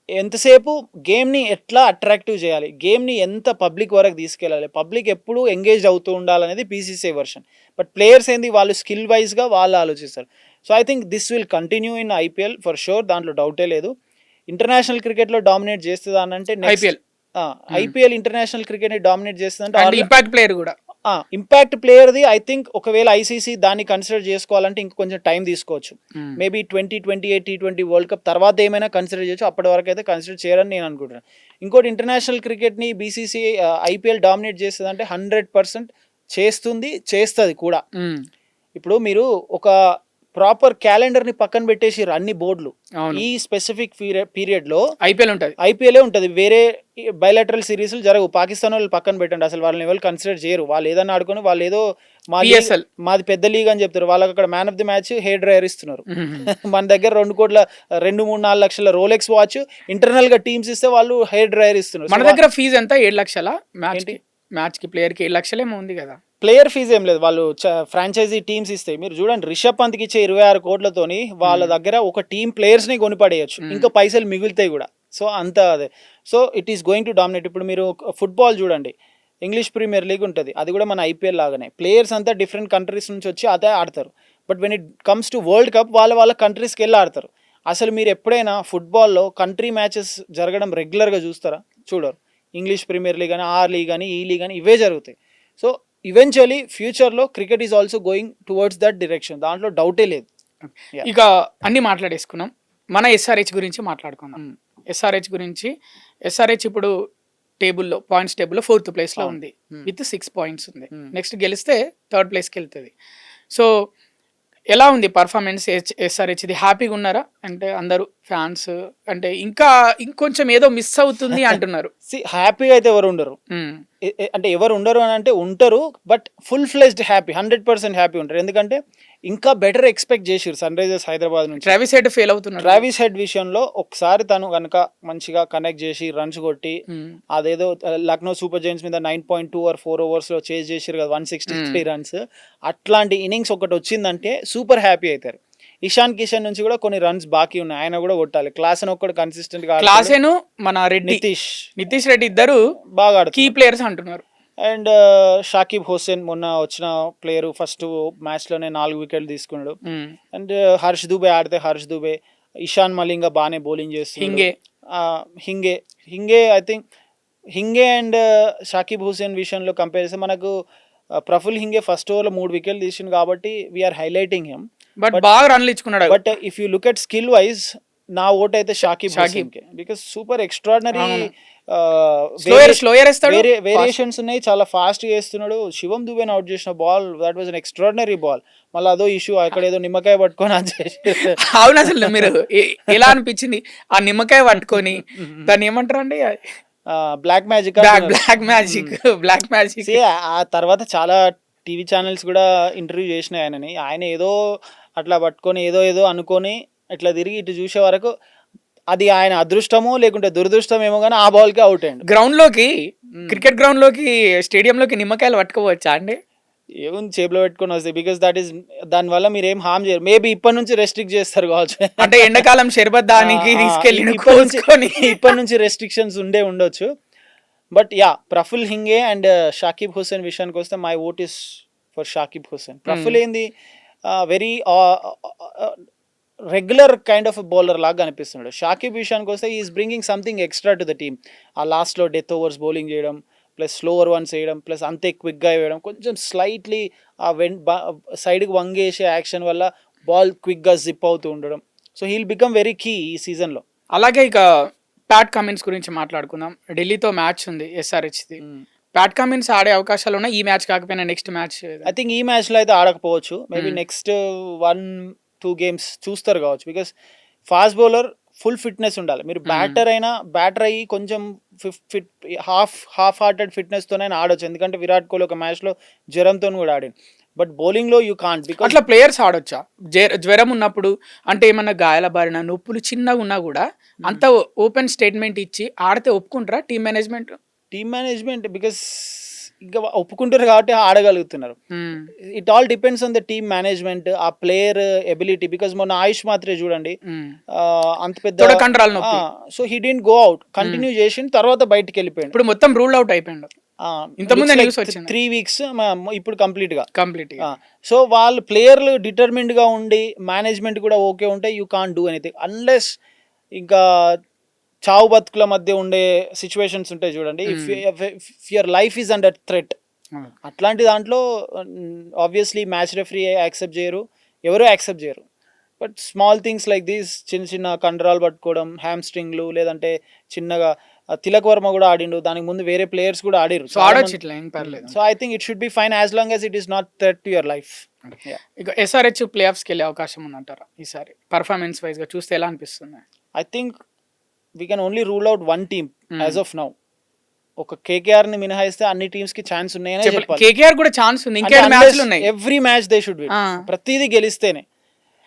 ఎంతసేపు గేమ్ని ఎట్లా అట్రాక్టివ్ చేయాలి, గేమ్ని ఎంత పబ్లిక్ వరకు తీసుకెళ్ళాలి, పబ్లిక్ ఎప్పుడు ఎంగేజ్ అవుతూ ఉండాలనేది బీసీసీఐ వర్షన్. బట్ ప్లేయర్స్ ఏంది, వాళ్ళు స్కిల్ వైజ్గా వాళ్ళు ఆలోచిస్తారు. So I think this will continue in IPL for sure, దాంట్లో డౌటే లేదు. ఇంటర్నేషనల్ క్రికెట్లో డామినేట్ చేస్తుందా అని అంటే ఐపీఎల్ ఇంటర్నేషనల్ క్రికెట్ని డామినేట్ చేస్తుందంటే ఇంపాక్ట్ ప్లేయర్ కూడా ఇంపాక్ట్ ప్లేయర్ది ఐ థింక్ ఒకవేళ ఐసీసీ దాన్ని కన్సిడర్ చేసుకోవాలంటే ఇంక కొంచెం టైం తీసుకోవచ్చు. మేబీ 2028 T20 వరల్డ్ కప్ తర్వాత ఏమైనా కన్సిడర్ చేయొచ్చు, అప్పటి వరకు అయితే కన్సిడర్ చేయరని నేను అనుకుంటున్నాను. ఇంకోటి ఇంటర్నేషనల్ క్రికెట్ని బీసీసీ ఐపీఎల్ డామినేట్ చేస్తుంది అంటే 100% చేస్తుంది కూడా. ఇప్పుడు మీరు ఒక ప్రాపర్ క్యాలెండర్ని పక్కన పెట్టేసి అన్ని బోర్డులు ఈ స్పెసిఫిక్ పీరియడ్లో ఐపీఎల్ ఉంటుంది, వేరే బయలాటరల్ సిరీస్లు జరగవు. పాకిస్తాన్ వాళ్ళు పక్కన పెట్టండి, అసలు వాళ్ళని ఎవరు కన్సిడర్ చేయరు. వాళ్ళు ఏదైనా ఆడుకొని వాళ్ళు ఏదో మాది పెద్ద లీగ్ అని చెప్తారు, వాళ్ళకి అక్కడ man of the match hair dryer ఇస్తున్నారు. మన దగ్గర 2-3-4 లక్షల రోలెక్స్ వాచ్ ఇంటర్నల్ గా టీమ్స్ ఇస్తే వాళ్ళు హెయిర్ డ్రైయర్ ఇస్తున్నారు. మన దగ్గర ఫీజు ఎంత? 7 లక్షల మ్యాచ్ కి ప్లేయర్ కి 7 లక్షలేమో ఉంది కదా. ప్లేయర్ ఫీజు ఏం లేదు, వాళ్ళు ఫ్రాంచైజీ టీమ్స్ ఇస్తాయి. మీరు చూడండి, రిషబ్ పంత్కి ఇచ్చే 26 కోట్లతోని వాళ్ళ దగ్గర ఒక టీమ్ ప్లేయర్స్ని కొనిపడేయచ్చు, ఇంకా పైసలు మిగులుతాయి కూడా. సో అంత అదే. So it is going to dominate. ఇప్పుడు మీరు ఫుట్బాల్ చూడండి, ఇంగ్లీష్ ప్రీమియర్ లీగ్ ఉంటుంది, అది కూడా మన ఐపీఎల్ లాగానే. ప్లేయర్స్ అంతా డిఫరెంట్ కంట్రీస్ నుంచి వచ్చి అదే ఆడతారు. But when it comes to world cup వాళ్ళ కంట్రీస్కి వెళ్ళి ఆడతారు. అసలు మీరు ఎప్పుడైనా ఫుట్బాల్లో కంట్రీ మ్యాచెస్ జరగడం రెగ్యులర్గా చూస్తారా? చూడరు. ఇంగ్లీష్ ప్రీమియర్ లీగ్ అని, ఆ లీగ్ అని, ఈ లీగ్ అని ఇవే జరుగుతాయి. సో ఈవెన్చువలీ ఫ్యూచర్లో cricket is also going towards that direction, దాంట్లో డౌటే లేదు. ఇక అన్ని మాట్లాడేసుకున్నాం, మన ఎస్ఆర్హెచ్ గురించి మాట్లాడుకుందాం. ఎస్ఆర్హెచ్ ఇప్పుడు పాయింట్స్ టేబుల్లో 4th ప్లేస్లో ఉంది విత్ 6 పాయింట్స్ ఉంది. నెక్స్ట్ గెలిస్తే 3rd ప్లేస్కి వెళ్తుంది. సో ఎలా ఉంది పర్ఫార్మెన్స్ ఎస్ఆర్హెచ్ది? హ్యాపీగా ఉన్నారా? అంటే అందరూ ఫ్యాన్స్ అంటే ఇంకొంచెం ఏదో మిస్ అవుతుంది అంటున్నారు. హ్యాపీగా అయితే ఎవరు ఉండరు, అంటే ఎవరు ఉండరు అని అంటే ఉంటారు, but full fledged happy, 100% happy ఉంటారు. ఎందుకంటే ఇంకా బెటర్ ఎక్స్పెక్ట్ చేసిరు సన్ రైజర్స్ హైదరాబాద్ నుంచి. ట్రావిస్ హెడ్ ఫెయిల్ అవుతున్నారు. ట్రావిస్ హెడ్ విషయంలో ఒకసారి తను కనుక మంచిగా కనెక్ట్ చేసి రన్స్ కొట్టి, అదేదో లక్నో సూపర్ జైంట్స్ మీద 9.2 or 4 ఓవర్స్లో చేజ్ చేసిరు కదా 163 రన్స్, అట్లాంటి ఇన్నింగ్స్ ఒకటి వచ్చిందంటే సూపర్ హ్యాపీ అవుతారు. ఇషాన్ కిషన్ నుంచి కూడా కొన్ని రన్స్ బాకీ ఉన్నాయి, ఆయన కూడా కొట్టాలి. క్లాసెన్ ఒక్కడు కన్సిస్టెంట్ గా, క్లాసెన్ మన నితీష్ రెడ్డి ఇద్దరు బాగా కీ ప్లేయర్స్ అంటున్నారు. అండ్ షాకిబ్ హుస్సేన్ మొన్న వచ్చిన ప్లేయర్, ఫస్ట్ మ్యాచ్ లోనే 4 వికెట్లు తీసుకున్నాడు. అండ్ హర్ష్ దూబే ఆడితే ఇషాన్ మలింగా బాగానే బౌలింగ్ చేస్తుంది. Hinge I think Hinge and Shakib Hussain విషయంలో కంపేర్ చేస్తే మనకు ప్రఫుల్ హింగే ఫస్ట్ ఓవర్లో 3 వికెట్లు తీసిండు కాబట్టి వీఆర్ హైలైటింగ్ హిమ్. బట్ బాగా రన్లు ఇచ్చుకున్నాడు. But if you look at skill wise, నా ఓట్ అయితే Shakib because super extraordinary variations ఉన్నాయి, చాలా ఫాస్ట్ గా వేస్తున్నాడు. శివం దుబేని అవుట్ చేసిన ball, that was an extraordinary ball. మళ్ళీ అదో ఇష్యూ, అక్కడ ఏదో నిమ్మకాయ పట్టుకొని అవును. అసలు మీరు ఎలా అనిపించింది ఆ నిమ్మకాయ పట్టుకొని? దాన్ని ఏమంటారు అండి? Black magic. ఆ తర్వాత చాలా టీవీ ఛానల్స్ కూడా ఇంటర్వ్యూ చేసినాయి ఆయనని. ఆయన ఏదో అట్లా పట్టుకొని ఏదో అనుకొని ఇట్లా తిరిగి ఇటు చూసే వరకు అది ఆయన అదృష్టమో లేకుంటే దురదృష్టమేమో కానీ ఆ బాల్కి అవుట్ అయ్యింది. క్రికెట్ గ్రౌండ్ లోకి స్టేడియంలోకి నిమ్మకాయలు పట్టుకోవచ్చా అండి? ఏముంది, చేతిలో పెట్టుకొని వస్తాయి. బికాస్ దట్ ఈస్, దానివల్ల మీరు ఏం హామ్ చేయరు. మేబీ ఇప్పటి నుంచి రెస్ట్రిక్ట్ చేస్తారు కావచ్చు, అంటే ఎండాకాలం షర్బత్ దానికి తీసుకెళ్ళి ఇప్పటి నుంచి రెస్ట్రిక్షన్స్ ఉండొచ్చు. But yeah, Prafull Hinge and Shakib Hussain విషయానికి వస్తే my vote is for Shakib Hussain. Prafull ఏంది very regular kind of bowler లాగా అనిపిస్తున్నాడు. షాకిబ్ విషయానికి వస్తే is bringing something extra to the team. ఆ లాస్ట్లో డెత్ ఓవర్స్ బౌలింగ్ చేయడం, ప్లస్ స్లోవర్ వన్స్ వేయడం, ప్లస్ అంతే క్విక్గా వేయడం, కొంచెం స్లైట్లీ ఆ సైడ్కి వంగేసే యాక్షన్ వల్ల బాల్ క్విక్గా జిప్ అవుతూ ఉండడం. So he'll become very key ఈ సీజన్లో. అలాగే ఇక ప్యాట్ కమిన్స్ గురించి మాట్లాడుకుందాం. ఢిల్లీతో మ్యాచ్ ఉంది ఎస్ఆర్హెచ్ది. ప్యాట్ కమిన్స్ ఆడే అవకాశాలు ఉన్నాయి, ఈ మ్యాచ్ కాకపోయినా నెక్స్ట్ మ్యాచ్. ఐ థింక్ ఈ మ్యాచ్లో అయితే ఆడకపోవచ్చు. మేబీ నెక్స్ట్ 2 గేమ్స్ చూస్తారు కావచ్చు. Because fast bowler full fitness ఉండాలి. మీరు బ్యాటర్ అయ్యి కొంచెం హాఫ్ హార్టెడ్ ఫిట్నెస్తోనైనా ఆడొచ్చు. ఎందుకంటే విరాట్ కోహ్లీ ఒక మ్యాచ్లో జ్వరంతో కూడా ఆడింది. బట్ బౌలింగ్లో యూ కాంట్, బికాస్ అట్లా ప్లేయర్స్ ఆడొచ్చా జ్వరం ఉన్నప్పుడు? అంటే ఏమన్నా గాయాల బారిన నొప్పులు చిన్నగా ఉన్నా కూడా అంత ఓపెన్ స్టేట్మెంట్ ఇచ్చి ఆడితే ఒప్పుకుంటారా టీమ్ మేనేజ్మెంట్? బికాస్ ఇంకా ఒప్పుకుంటారు కాబట్టి ఆడగలుగుతున్నారు. It all depends on the team management, ఆ ప్లేయర్ ఎబిలిటీ. బికాస్ మొన్న ఆయుష్ మాత్రే చూడండి, అంత పెద్ద కండరాల నొప్పి. So he didn't go out, continue చేసి తర్వాత బయటికి వెళ్ళిపోయాడు. ఇప్పుడు మొత్తం రూల్ అవుట్ అయిపోయిండు. ఇంతకుముందే న్యూస్ వచ్చింది 3 weeks ఇప్పుడు కంప్లీట్ గా. సో వాళ్ళు ప్లేయర్లు డిటర్మిన్డ్ గా ఉండి మేనేజ్మెంట్ కూడా ఓకే ఉంటే you can't do anything unless ఇంకా చావు బతుకుల మధ్య ఉండే సిచ్యువేషన్స్ ఉంటాయి చూడండి. If your life is under threat, అట్లాంటి దాంట్లో ఆబ్వియస్లీ మ్యాచ్ రెఫరీ యాక్సెప్ట్ చేయరు, ఎవరో యాక్సెప్ట్ చేయరు. But small things like these, చిన్న కండరాలు పట్టుకోవడం, హ్యామ్ స్ట్రింగ్లు, లేదంటే చిన్నగా తిలక్ వర్మ కూడా ఆడిండు, దానికి ముందు వేరే ప్లేయర్స్ కూడా ఆడిరు. So I think it should be fine as long as it is not threat to your life. ఇక ఎస్ఆర్హెచ్ ప్లే ఆఫ్స్కి వెళ్ళే అవకాశం ఉందంటారా ఈసారి? పర్ఫార్మెన్స్ వైజ్ గా చూస్తే ఎలా అనిపిస్తుంది? I think we can only rule out one team as of now. ఒక కేకేఆర్ ని మినహాయిస్తే అన్ని టీమ్స్ కి ఛాన్స్ ఉన్నాయని చెప్పాలి. కేకేఆర్ కూడా ఛాన్స్ ఉంది, ఇంకా మ్యాచ్లు ఉన్నాయి. Every match they should win, ప్రతిదీ గెలిస్తేనే.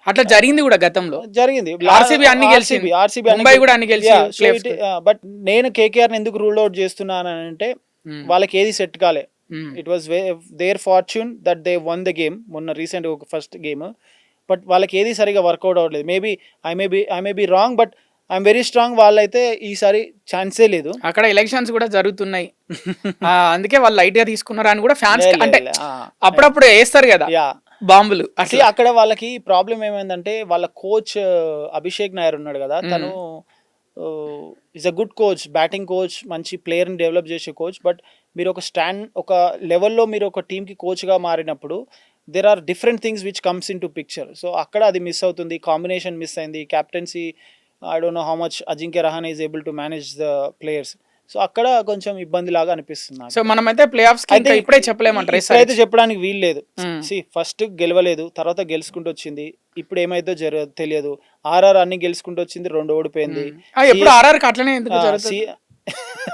అట్లా జరిగింది కూడా గతంలో, జరిగింది. ఆర్సీబీ అన్ని గెలిచింది, ముంబై కూడా అన్ని గెలిచి. బట్ నేను కేకేఆర్ ని ఎందుకు రూల్ అవుట్ చేస్తున్నాను అంటే వాళ్ళకి ఏది సెట్ కాలే. It was their fortune that they won the game మొన్న రీసెంట్ ఒక ఫస్ట్ గేమ్. బట్ వాళ్ళకి ఏది సరిగా వర్కౌట్ అవ్వలేదు. Maybe I may be wrong, but I'm very strong వాళ్ళైతే ఈసారి ఛాన్సే లేదు. అక్కడ ఎలక్షన్స్ కూడా జరుగుతున్నాయి, అందుకే వాళ్ళు లైట్ గా తీసుకున్నారు అని కూడా ఫ్యాన్స్ అంటే అప్పుడప్పుడు వేస్తారు కదా బాంబులు. అసలు అక్కడ వాళ్ళకి ప్రాబ్లం ఏమైందంటే వాళ్ళ కోచ్ అభిషేక్ నాయర్ ఉన్నాడు కదా, తను is a good coach, batting coach, మంచి ప్లేయర్ని డెవలప్ చేసే కోచ్. బట్ మీరు ఒక లెవెల్లో మీరు ఒక టీంకి కోచ్గా మారినప్పుడు there are different things which comes into picture. So అక్కడ అది మిస్ అవుతుంది, కాంబినేషన్ మిస్ అయింది, captaincy I don't know how much Ajinkya Rahane is able to manage the players. So అక్కడ కొంచెం ఇబ్బంది లాగా అనిపిస్తుంది. సో మనమైతే ప్లే ఆఫ్స్ ఇప్పుడే చెప్పలేమంటారు, అయితే చెప్పడానికి వీలు లేదు. ఫస్ట్ గెలవలేదు, తర్వాత గెలుచుకుంటూ వచ్చింది, ఇప్పుడు ఏమైతే తెలియదు. ఆర్ఆర్ అన్ని గెలుచుకుంటూ వచ్చింది, 2 ఓడిపోయింది.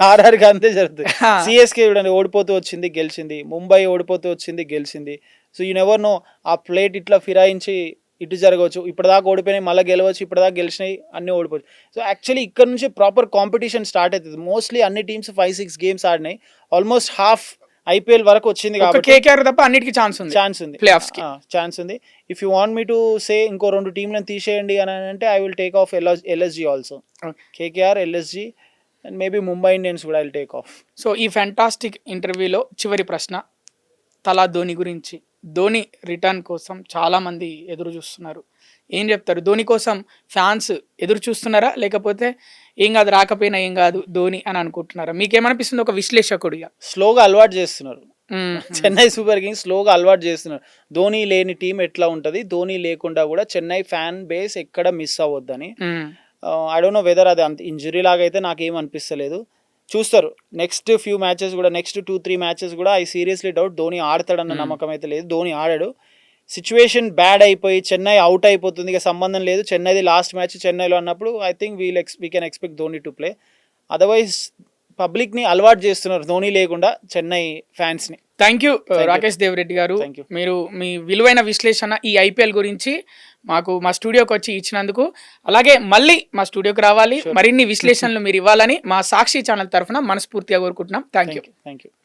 ఆర్ఆర్ కి అంతే జరుగుతుంది. సిఎస్కే చూడండి, ఓడిపోతూ వచ్చింది గెలిచింది, ముంబై ఓడిపోతూ వచ్చింది గెలిచింది. సో యూ నెవర్ నో, ఆ ప్లేట్ ఇట్లా ఫిరాయించి ఇటు జరగవచ్చు. ఇప్పటిదాకా ఓడిపోయినాయి మళ్ళీ గెలవచ్చు, ఇప్పటిదాకా గెలిచినాయి అన్నీ ఓడిపోవచ్చు. సో యాక్చువల్లీ ఇక్కడ నుంచి ప్రాపర్ కాంపిటీషన్ స్టార్ట్ అవుతుంది. మోస్ట్లీ అన్ని టీమ్స్ 5-6 గేమ్స్ ఆడినాయి, ఆల్మోస్ట్ హాఫ్ ఐపీఎల్ వరకు వచ్చింది కాబట్టి కేకేఆర్ తప్ప అన్నిటికీ ఛాన్స్ ఉంది, ప్లే ఆఫ్స్ కి ఛాన్స్ ఉంది. If you want me to say ఇంకో 2 టీంలను తీసేయండి అని అంటే I will take off LSG also. KKR, LSG and maybe Mumbai Indians కూడా I will take off. So ఈ ఫ్యాంటాస్టిక్ ఇంటర్వ్యూలో చివరి ప్రశ్న, తలా ధోని గురించి. ధోని రిటర్న్ కోసం చాలా మంది ఎదురు చూస్తున్నారు, ఏం చెప్తారు? ధోని కోసం ఫ్యాన్స్ ఎదురు చూస్తున్నారా, లేకపోతే ఏం కాదు రాకపోయినా ఏం కాదు ధోని అని అనుకుంటున్నారా? మీకేమనిపిస్తుంది ఒక విశ్లేషకుడిగా? స్లోగా అలవాటు చేస్తున్నారు, చెన్నై సూపర్ కింగ్స్ స్లోగా అలవాటు చేస్తున్నారు. ధోని లేని టీం ఎట్లా ఉంటుంది, ధోని లేకుండా కూడా చెన్నై ఫ్యాన్ బేస్ ఎక్కడ మిస్ అవ్వద్దని. ఐ డోంట్ నో వెదర్ అది అంత ఇంజురీ లాగా అయితే నాకేం అనిపిస్తలేదు. చూస్తారు నెక్స్ట్ ఫ్యూ మ్యాచెస్ కూడా, నెక్స్ట్ 2-3 మ్యాచెస్ కూడా. ఐ సీరియస్లీ డౌట్ ధోని ఆడతాడన్న నమ్మకం అయితే లేదు. ధోని ఆడాడు, సిచ్యువేషన్ బ్యాడ్ అయిపోయి చెన్నై అవుట్ అయిపోతుంది, ఇక సంబంధం లేదు, చెన్నైది లాస్ట్ మ్యాచ్ చెన్నైలో అన్నప్పుడు I think we can expect Dhoni to play. Otherwise పబ్లిక్ని అలవాటు చేస్తున్నారు ధోని లేకుండా చెన్నై ఫ్యాన్స్ని. థ్యాంక్ యూ రాకేష్ దేవరెడ్డి గారు, మీరు మీ విలువైన విశ్లేషణ ఈ ఐపీఎల్ గురించి మాకు మా స్టూడియోకి వచ్చి ఇచ్చినందుకు. అలాగే మళ్ళీ మా స్టూడియోకి రావాలి, మరిన్ని విశ్లేషణలు మీరు ఇవ్వాలని మా సాక్షి ఛానల్ తరఫున మనస్ఫూర్తిగా కోరుకుంటున్నాం. Thank you.